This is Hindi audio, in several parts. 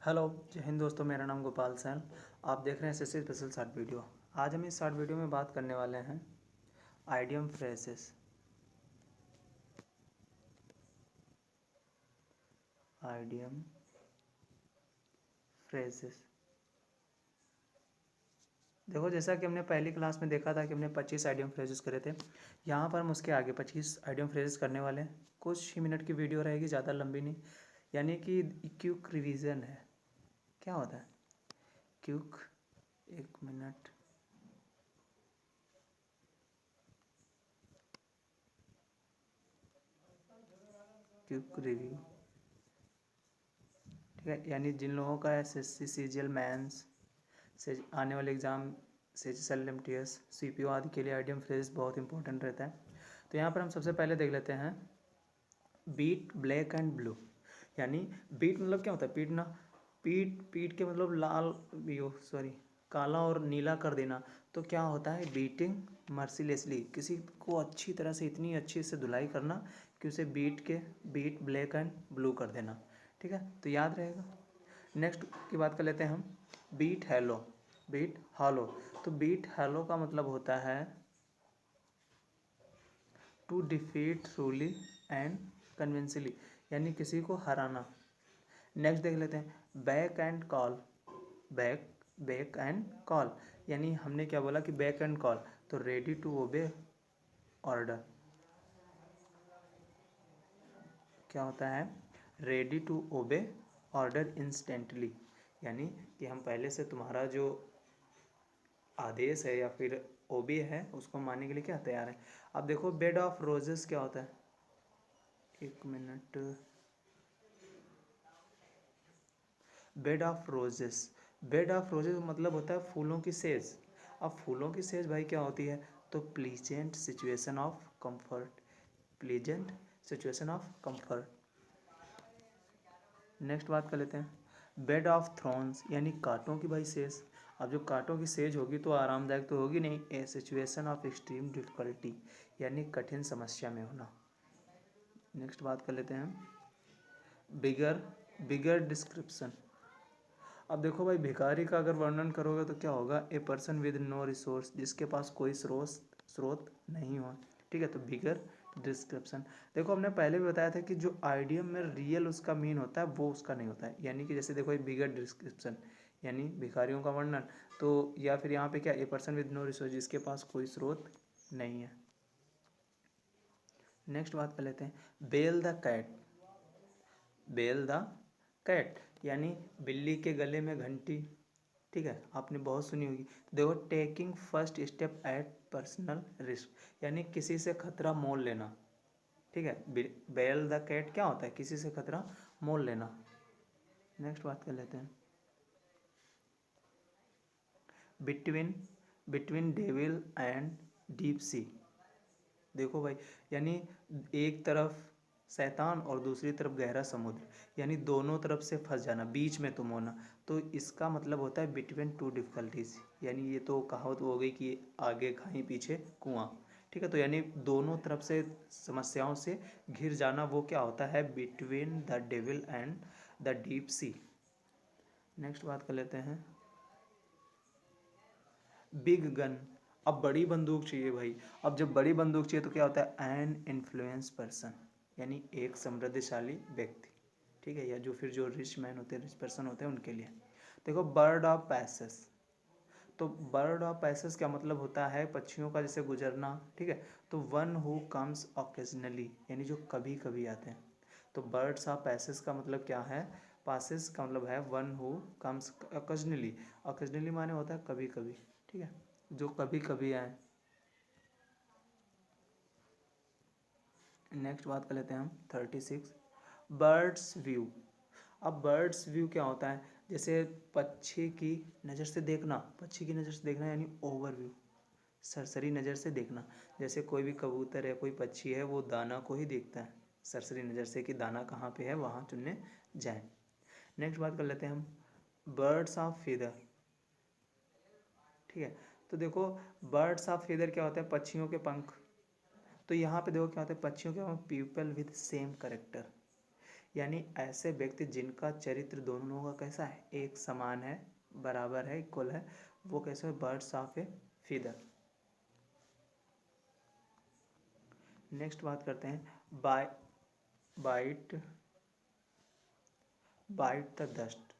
हेलो जय हिंद दोस्तों, मेरा नाम गोपाल सैन। आप देख रहे हैं एसएससी स्पेशल शॉर्ट वीडियो। आज हम इस शॉर्ट वीडियो में बात करने वाले हैं आइडियम फ्रेजेस। आइडियम फ्रेजेस देखो, जैसा कि हमने पहली क्लास में देखा था कि हमने 25 आइडियम फ्रेजेस करे थे। यहाँ पर हम उसके आगे 25 आइडियम फ्रेजेस करने वाले हैं। कुछ ही मिनट की वीडियो रहेगी, ज़्यादा लंबी नहीं, यानी कि क्विक रिवीजन है। क्या होता है क्विक? एक मिनट। क्विक रिव्यू, ठीक है। यानी जिन लोगों का एसएससी सीजीएल मेंस से आने वाले एग्ज़ाम से एमटीएस सीपीओ आदि के लिए आइडियम फ्रेज बहुत इंपॉर्टेंट रहता है। तो यहाँ पर हम सबसे पहले देख लेते हैं बीट ब्लैक एंड ब्लू। यानी बीट मतलब क्या होता है? पीटना। पीट के मतलब लाल, सॉरी, काला और नीला कर देना। तो क्या होता है? बीटिंग मर्सीलेसली, किसी को अच्छी तरह से, इतनी अच्छी से धुलाई करना कि उसे बीट ब्लैक एंड ब्लू कर देना। ठीक है, तो याद रहेगा। नेक्स्ट की बात कर लेते हैं हम, बीट हेलो। बीट हॉलो, तो बीट हेलो का मतलब होता है to defeat thoroughly and convincingly, यानी किसी को हराना। नेक्स्ट देख लेते हैं back and call. Back and call, यानी हमने क्या बोला कि बैक एंड कॉल, तो रेडी टू ओबे ऑर्डर। क्या होता है? Ready to obey order instantly, यानी कि हम पहले से तुम्हारा जो आदेश है या फिर ओबे है उसको मानने के लिए क्या तैयार है। अब देखो बेड ऑफ रोजेस क्या होता है? एक minute. Bed of roses, bed of roses मतलब होता है फूलों की सेज। अब फूलों की सेज भाई क्या होती है? तो pleasant situation of comfort, pleasant situation of comfort. Next बात कर लेते हैं बेड ऑफ थ्रॉन्स, यानी कांटों की भाई सेज। अब जो कांटों की सेज होगी तो आरामदायक तो होगी नहीं। ए सिचुएशन ऑफ एक्सट्रीम डिफिकल्टी, यानी कठिन समस्या में होना। नेक्स्ट बात कर लेते हैं बिगर बिगर डिस्क्रिप्शन। अब देखो भाई, भिखारी का अगर वर्णन करोगे तो क्या होगा? A person with no resource, जिसके पास कोई स्रोत नहीं हो। ठीक है, तो बिगर डिस्क्रिप्शन। देखो हमने पहले भी बताया था कि जो आइडियम में रियल उसका मीन होता है वो उसका नहीं होता है। यानी कि जैसे देखो बिगर डिस्क्रिप्शन यानी भिखारियों का वर्णन, तो या फिर यहाँ पे क्या, a person with no resource, जिसके पास कोई स्रोत नहीं है। नेक्स्ट बात कर लेते हैं bell the cat. Bell the cat, यानी बिल्ली के गले में घंटी। ठीक है, आपने बहुत सुनी होगी। देखो taking first step at personal risk, यानी किसी से खतरा मोल लेना। ठीक है, बेल द कैट क्या होता है? किसी से खतरा मोल लेना। नेक्स्ट बात कर लेते हैं between between devil and deep sea. देखो भाई, यानी एक तरफ शैतान और दूसरी तरफ गहरा समुद्र, यानी दोनों तरफ से फंस जाना, बीच में तुम होना। तो इसका मतलब होता है बिटवीन टू डिफिकल्टीज, यानी ये तो कहावत हो गई कि आगे खाई पीछे कुआं। ठीक है, तो यानी दोनों तरफ से समस्याओं से घिर जाना, वो क्या होता है? Between the devil and the deep sea. Next बात कर लेते हैं बिग गन। अब बड़ी बंदूक चाहिए भाई। अब जब बड़ी बंदूक चाहिए तो क्या होता है? एन इन्फ्लुएंस पर्सन, यानी एक समृद्धशाली व्यक्ति। ठीक है, या जो फिर जो रिच मैन होते हैं, रिच पर्सन होते हैं, उनके लिए। देखो बर्ड ऑफ पैसेस, तो बर्ड ऑफ पैसेस क्या मतलब होता है? पक्षियों का जैसे गुजरना। ठीक है, तो वन हु कम्स ऑकेजनली, यानी जो कभी कभी आते हैं। तो बर्ड्स ऑफ पैसेस का मतलब क्या है? पासेस का मतलब है one who comes occasionally. Occasionally माने होता है कभी कभी। ठीक है, जो कभी कभी आए। नेक्स्ट बात कर लेते हैं हम 36 बर्ड्स व्यू। अब बर्ड्स व्यू क्या होता है? जैसे पक्षी की नज़र से देखना, पक्षी की नज़र से देखना यानी ओवरव्यू, सरसरी नज़र से देखना। जैसे कोई भी कबूतर है, कोई पक्षी है, वो दाना को ही देखता है सरसरी नज़र से कि दाना कहाँ पे है, वहाँ चुनने जाए। नेक्स्ट बात कर लेते हैं हम बर्ड्स ऑफ फीदर। ठीक है, तो देखो बर्ड्स ऑफ फीदर क्या होता है? पक्षियों के पंख। तो यहाँ पे देखो क्या होता है? पक्षियों के पंख पीपल विद सेम करेक्टर, यानी ऐसे व्यक्ति जिनका चरित्र दोनों का कैसा है, एक समान है, बराबर है, इक्वल है, वो कैसे है, birds of A feather. Next बात करते हैं बाइट बाइट द डस्ट।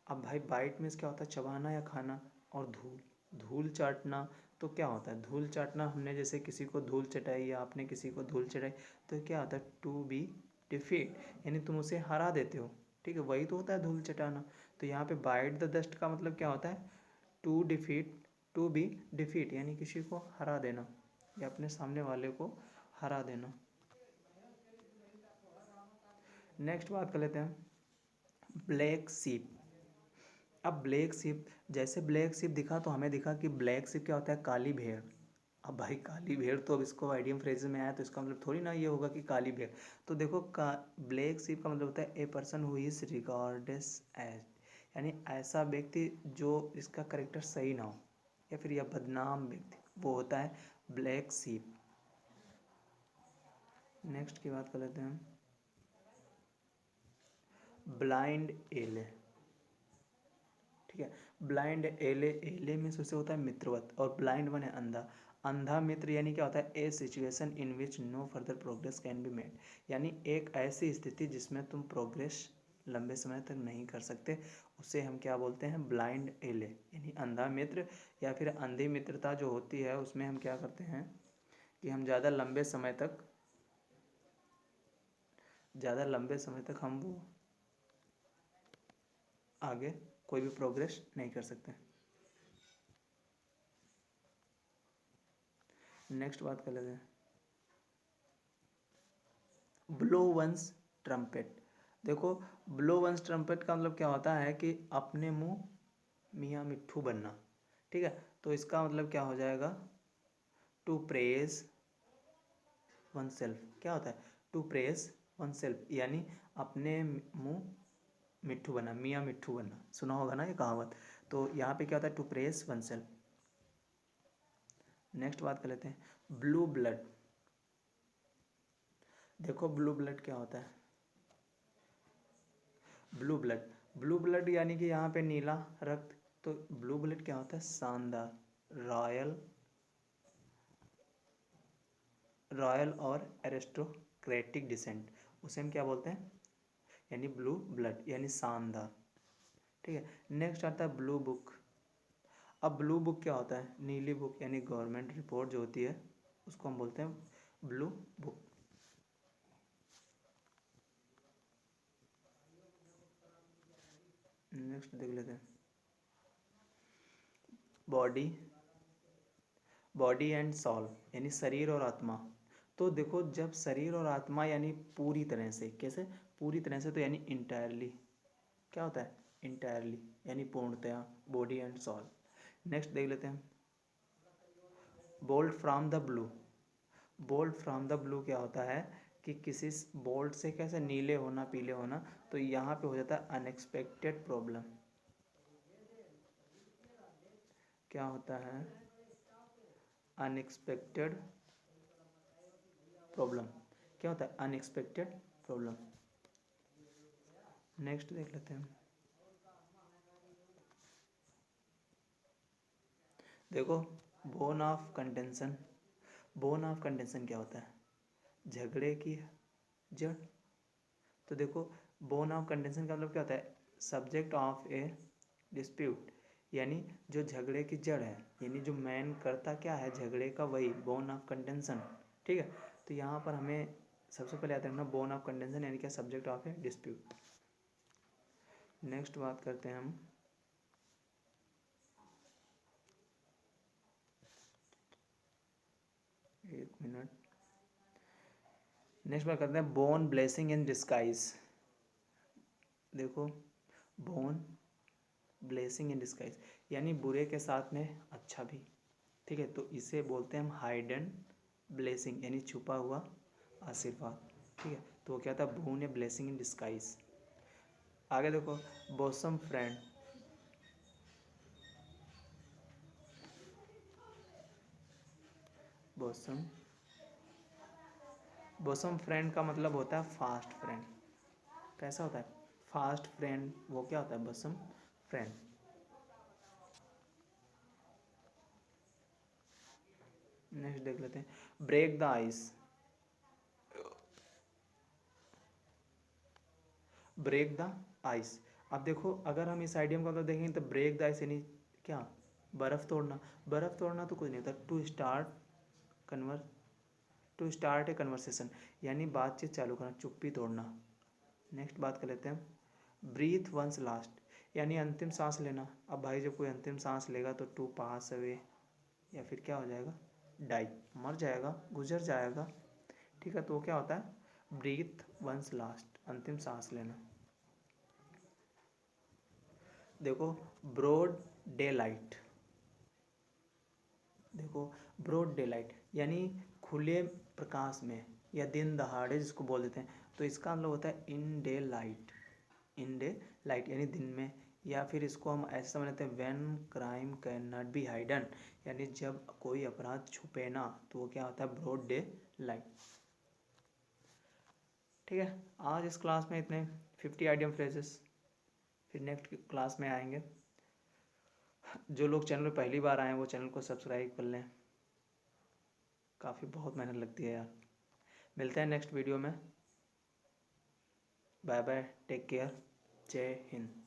अब भाई बाइट मीन्स क्या होता है, चबाना या खाना। और धूल, धूल चाटना तो क्या होता है, धूल चाटना, हमने जैसे किसी को धूल चटाई या आपने किसी को धूल चटाई तो क्या होता है, टू बी डिफीट, यानी तुम उसे हरा देते हो, ठीक है, वही तो होता है धूल चटाना। तो यहाँ पे बाइट द डस्ट का मतलब क्या होता है, to defeat, to be defeat, यानी किसी को हरा देना या अपने सामने वाले को हरा देना। नेक्स्ट बात कर लेते हैं ब्लैक सीप। अब ब्लैक शिप, जैसे ब्लैक शिप दिखा तो हमें दिखा कि ब्लैक शिप क्या होता है, काली भेड़। अब भाई काली भेड़ तो अब इसको आइडियम फ्रेज में आया तो इसका मतलब थोड़ी ना ये होगा कि काली भेड़। तो देखो का ब्लैक शिप का मतलब होता है a person who is regarded as, यानी ऐसा व्यक्ति जो इसका करेक्टर सही ना हो या फिर यह बदनाम व्यक्ति, वो होता है ब्लैक शिप। नेक्स्ट की बात कर लेते हैं ब्लाइंड एले। ठीक है, ब्लाइंड एले, एले में से होता है मित्रवत, और ब्लाइंड वन है अंधा। अंधा मित्र यानी क्या होता है, a situation in which no further progress can be made, यानी एक ऐसी स्थिति जिसमें तुम प्रोग्रेस लंबे समय तक नहीं कर सकते, उसे हम क्या बोलते हैं, ब्लाइंड एले, यानी अंधा मित्र। या फिर अंधी मित्रता जो होती है उसमें हम क्या करते हैं कि हम ज़्यादा लंबे समय तक हम वो आगे कोई भी प्रोग्रेस नहीं कर सकते। नेक्स्ट बात कर लेते हैं ब्लो वंस ट्रम्पेट। देखो ब्लो वंस ट्रम्पेट का मतलब क्या होता है कि अपने मुंह मियाँ मिट्ठू बनना। ठीक है, तो इसका मतलब क्या हो जाएगा, टू प्रेज वन सेल्फ। क्या होता है, टू प्रेज वन सेल्फ, यानी अपने मुंह मिट्ठू बनना, मियाँ मिट्ठू बनना, सुना होगा ना ये कहावत। तो यहाँ पे क्या होता है, to praise one self. Next बात कर लेते हैं ब्लू ब्लड। देखो ब्लू ब्लड क्या होता है, ब्लू ब्लड, ब्लू ब्लड यानी कि यहाँ पे नीला रक्त। तो ब्लू ब्लड क्या होता है, शानदार, रॉयल, रॉयल और एरिस्टोक्रेटिक डिसेंट, उसे हम क्या बोलते हैं, यानी ब्लू ब्लड यानी शानदार। ठीक है, नेक्स्ट आता है ब्लू बुक। अब ब्लू बुक क्या होता है, नीली बुक, यानी गवर्नमेंट रिपोर्ट जो होती है उसको हम बोलते हैं ब्लू बुक। नेक्स्ट देख लेते हैं बॉडी, बॉडी एंड सॉल, यानी शरीर और आत्मा। तो देखो जब शरीर और आत्मा यानी पूरी तरह से, कैसे पूरी तरह से, तो यानी इंटायरली, क्या होता है, इंटायरली यानी पूर्णतया, बॉडी एंड सॉल। नेक्स्ट देख लेते हैं bolt from the blue. Bolt from the blue क्या होता है कि किसी बोल्ट से कैसे नीले होना, पीले होना, तो यहाँ पे हो जाता है अनएक्सपेक्टेड प्रॉब्लम। क्या होता है, अनएक्सपेक्टेड प्रॉब्लम, क्या होता है, अनएक्सपेक्टेड प्रॉब्लम। नेक्स्ट देख लेते हैं देखो bone of contention. Bone of contention क्या होता है, झगड़े की जड़। तो देखो बोन ऑफ कंटेंशन का मतलब क्या होता है, सब्जेक्ट ऑफ ए डिस्प्यूट, यानी जो झगड़े की जड़ है, यानी जो मैन करता क्या है झगड़े का, वही बोन ऑफ कंटेंशन। ठीक है, तो यहाँ पर हमें सबसे पहले याद रखना बोन ऑफ कंटेंशन यानी क्या, subject of A dispute. Next बात करते हैं हम एक मिनट, नेक्स्ट बात करते हैं बोन ब्लेसिंग इन डिस्गाइज। देखो बोन ब्लेसिंग इन डिस्गाइज, यानी बुरे के साथ में अच्छा भी। ठीक है, तो इसे बोलते हैं हम हाइडन ब्लेसिंग, यानी छुपा हुआ आशीर्वाद। ठीक है, तो वो क्या था, bone a blessing in disguise. आगे देखो बोसम फ्रेंड। बोसम बोसम फ्रेंड का मतलब होता है फास्ट फ्रेंड। कैसा होता है? फास्ट फ्रेंड, वो क्या होता है? बसम फ्रेंड। नेक्स्ट देख लेते हैं, break the ice. Break the ice, अब देखो अगर हम इस आइडियम का मतलब देखेंगे तो ब्रेक द आइस यानी क्या? बर्फ़ तोड़ना। बर्फ़ तोड़ना तो कुछ नहीं होता, टू स्टार्ट ए कन्वर्सेशन, यानी बातचीत चालू करना, चुप्पी तोड़ना। नेक्स्ट बात कर लेते हैं, ब्रीथ वंस लास्ट, यानी अंतिम सांस लेना। अब भाई जब कोई अंतिम सांस लेगा तो टू पास अवे, या फिर क्या हो जाएगा? डाई, मर जाएगा, गुजर जाएगा। ठीक है, तो क्या होता है? ब्रीथ वंस लास्ट, अंतिम सांस लेना। देखो, ब्रॉड डे लाइट, देखो ब्रॉड डे लाइट यानी खुले प्रकाश में, या दिन दहाड़े जिसको बोल देते हैं, तो इसका मतलब होता है in day light. In day light यानी दिन में, या फिर इसको हम ऐसे समझ लेते हैं, when crime can not be hidden, यानी जब कोई अपराध छुपे ना, तो वो क्या होता है? Broad daylight. ठीक है, आज इस क्लास में इतने 50 आइडियम फ्रेजेस, फिर नेक्स्ट क्लास में आएंगे। जो लोग चैनल पर पहली बार आए हैं वो चैनल को सब्सक्राइब कर लें, काफ़ी बहुत मेहनत लगती है यार। मिलते हैं नेक्स्ट वीडियो में, बाय बाय, टेक केयर, जय हिंद।